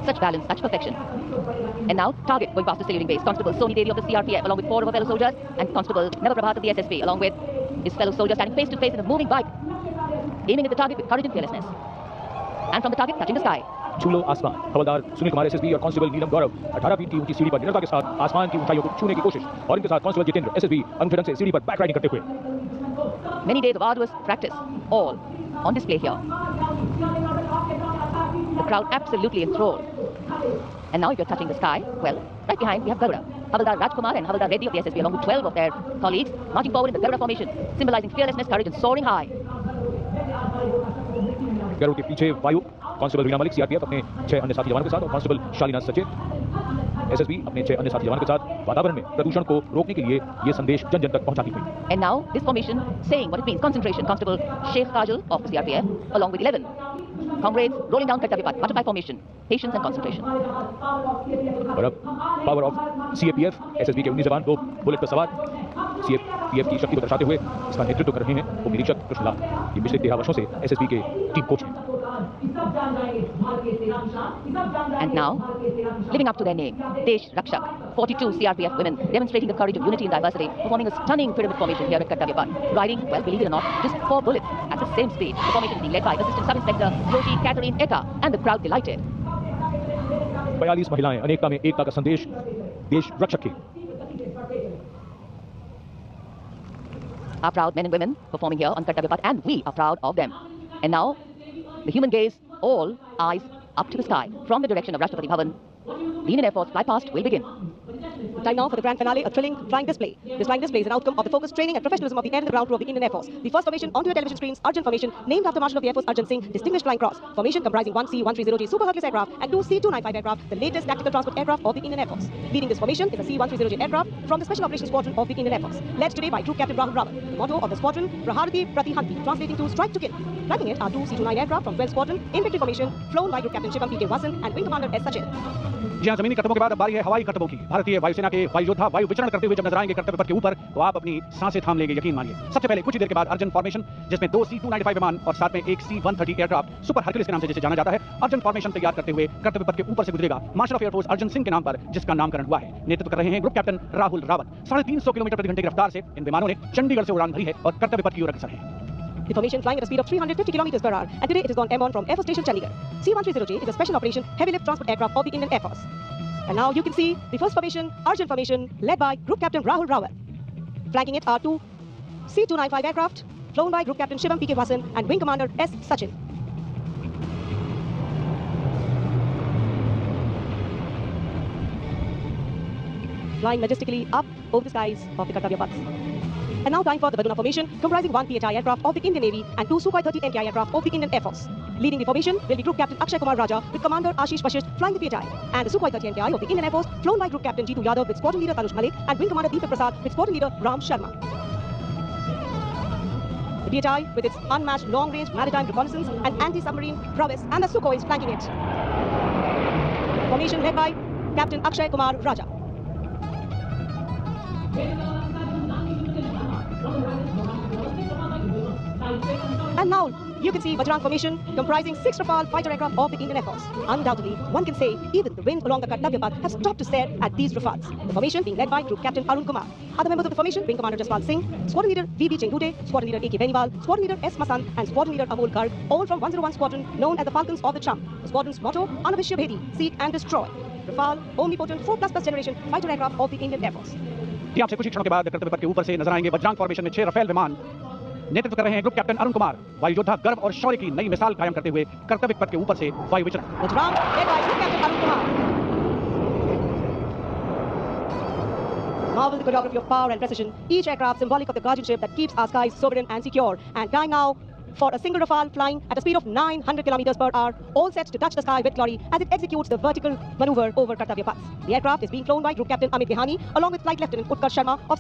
Such balance, such perfection. And now, target going past the saluting base. Constable Soni Devi of the CRPF, along with 4 of her fellow soldiers, and Constable Nava Prabhat of the SSB, along with his fellow soldiers standing face to face in a moving bike, aiming at the target with courage and fearlessness. And from the target, touching the sky. छूलो आसमान। हवलदार Sunil Kumar SSB और constable नीलम गौरव 18 feet की ऊंची सीढ़ी पर निरंतर के साथ आसमान की ऊंचाइयों को छूने की कोशिश, और इनके साथ कांस्टेबल जितेंद्र एसएसबी अनुठन से सीढ़ी पर बैक राइडिंग करते हुए। Many days of arduous practice, all on display here. The crowd absolutely enthralled. And now if you're touching the sky, well, right behind we have Garuda. Havildar Rajkumar and Havildar Reddy of the SSB, along with 12 of their colleagues, marching forward in the Garuda formation, symbolizing fearlessness, courage and soaring high. Garuda के पीछे वायु, constable Reena Malik CRPF अपने 6 अन्य साथी जवानों के साथ, और कांस्टेबल शालीना सचेत एसएसबी अपने 6 अन्य साथी जवानों के साथ वातावरण में प्रदूषण को रोकने के लिए ये संदेश जन जन तक पहुंचाती हुई। And now this formation saying what it means, concentration. Constable Sheikh Kajal of the CRPF, along with 11 comrades rolling down Kartavya Path, butterfly formation, patience and concentration. और अब पावर ऑफ सीएपीएफ एसएसबी के 19 जवान, 2 bullet पर सवार, CAPF की शक्ति को दर्शाते हुए इसका नेतृत्व कर रहे हैं उप निरीक्षक कृष्णलाल। ये पिछले 13 वर्षों से एसएसबी के टीम कोच हैं। And now, living up to their name, Desh Rakshak, 42 CRPF women demonstrating the courage of unity and diversity, performing a stunning pyramid formation here at Kartavya Path, riding, well, believe it or not, just 4 bullets at the same speed. The formation being led by Assistant Sub-Inspector Joshi Catherine Eka, and the crowd delighted. 42 महिलाएं अनेकता में एकता का संदेश देश रक्षक की। Our proud men and women performing here on Kartavya Path, and we are proud of them. And now, the human gaze, all eyes up to the sky from the direction of Rashtrapati Bhavan. The Indian Air Force fly past will begin. Time now for the grand finale, a thrilling flying display. This flying display is an outcome of the focused training and professionalism of the air and the ground crew of the Indian Air Force. The first formation onto your television screens, Arjun Formation, named after Marshal of the Air Force Arjun Singh, Distinguished Flying Cross. Formation comprising 1 C-130J Super Hercules aircraft and 2 C-295 aircraft, the latest tactical transport aircraft of the Indian Air Force. Leading this formation is a C-130J aircraft from the Special Operations Squadron of the Indian Air Force, led today by Group Captain Rahul Rawat. The motto of the squadron, Praharati Pratihanti, translating to strike to kill. Flanking it are 2 C-29 aircraft from 12 Squadron in victory formation, flown by Group Captain Shivam P.K. Vasan and Wing Commander S. Sachin. जी हाँ, जमीनी करतबों के बाद अब बारी है हवाई करतबों की। भारतीय वायुसेना के वायु योद्धा वायु विचरण करते हुए जब नजर आएंगे कर्तव्य पथ के ऊपर, तो आप अपनी सांसें थाम लेंगे, यकीन मानिए। सबसे पहले कुछ ही देर के बाद अर्जन फॉर्मेशन, जिसमें 2 C-295 विमान और साथ में एक C-130 एयरक्राफ्ट सुपर हरक्यूलिस के नाम से जिसे जाना जाता है, अर्जन फॉर्मेशन तैयार करते हुए कर्तव्य पथ के ऊपर से गुजरेगा marshal of air force Arjan Singh के नाम पर, जिसका नामकरण हुआ है। नेतृत्व कर रहे हैं group captain Rahul Rawat. 350 kilometre प्रति घंटे की रफ्तार से इन विमानों ने चंडीगढ़ से उड़ान भरी है और कर्तव्य पथ की ओर अग्रसर है। The formation flying at a speed of 350 km per hour, and today it has gone M1 from Air Force Station Chandigarh. C-130J is a special operation heavy lift transport aircraft of the Indian Air Force. And now you can see the first formation, Arjun Formation, led by Group Captain Rahul Rawat. Flanking it are 2 C-295 aircraft, flown by Group Captain Shivam P.K. Vasan and Wing Commander S. Sachin. Flying majestically up over the skies of the Kartavya Path. And now time for the Varuna formation, comprising 1 PHI aircraft of the Indian Navy and 2 Sukhoi 30 MKI aircraft of the Indian Air Force. Leading the formation will be Group Captain Akshay Kumar Raja with Commander Ashish Vashisht flying the PHI, and the Sukhoi 30 MKI of the Indian Air Force flown by Group Captain Jeetu Yadav with Squadron Leader Tanush Malik and Wing Commander Deepak Prasad with Squadron Leader Ram Sharma. The PHI with its unmatched long-range maritime reconnaissance and anti-submarine prowess, and the Sukhoi is flanking it. Formation led by Captain Akshay Kumar Raja. And now you can see Vajrang formation comprising 6 Rafale fighter aircraft of the Indian Air Force. Undoubtedly, one can say even the wind along the Kartavya Path has stopped to stare at these Rafales. The formation being led by Group Captain Arun Kumar. Other members of the formation, Wing Commander Jaspal Singh, Squadron Leader V.B. Chengdute, Squadron Leader A.K. Beniwal, Squadron Leader S. Masant, and Squadron Leader Amol Garg, all from 101 Squadron known as the Falcons of the Trump. The squadron's motto, Anavishya Bhedi, seek and destroy. Rafale, omnipotent 4++ generation fighter aircraft of the Indian Air Force. जी आपसे कुछ ही क्षणों के बाद कर्तव्य पथ के ऊपर से नजर आएंगे वज्रांग फॉर्मेशन में 6 रफेल विमान। नेतृत्व कर रहे हैं ग्रुप कैप्टन अरुण कुमार, वायु योद्धा गर्व और शौर्य की नई मिसाल कायम करते हुए कर्तव्य पथ के ऊपर से वायु विचरण। Vajrang led by Group Captain Arun Kumar. Marvel the choreography of power and precision, each aircraft symbolic of the guardianship that keeps our skies sovereign and secure. And time now for a single Rafale flying at a speed of 900 km per hour, all set to touch the sky with glory as it executes the vertical maneuver over Kartavya Path. The aircraft is being flown by Group Captain Amit Bihani along with Flight Lieutenant Utkarsh Sharma of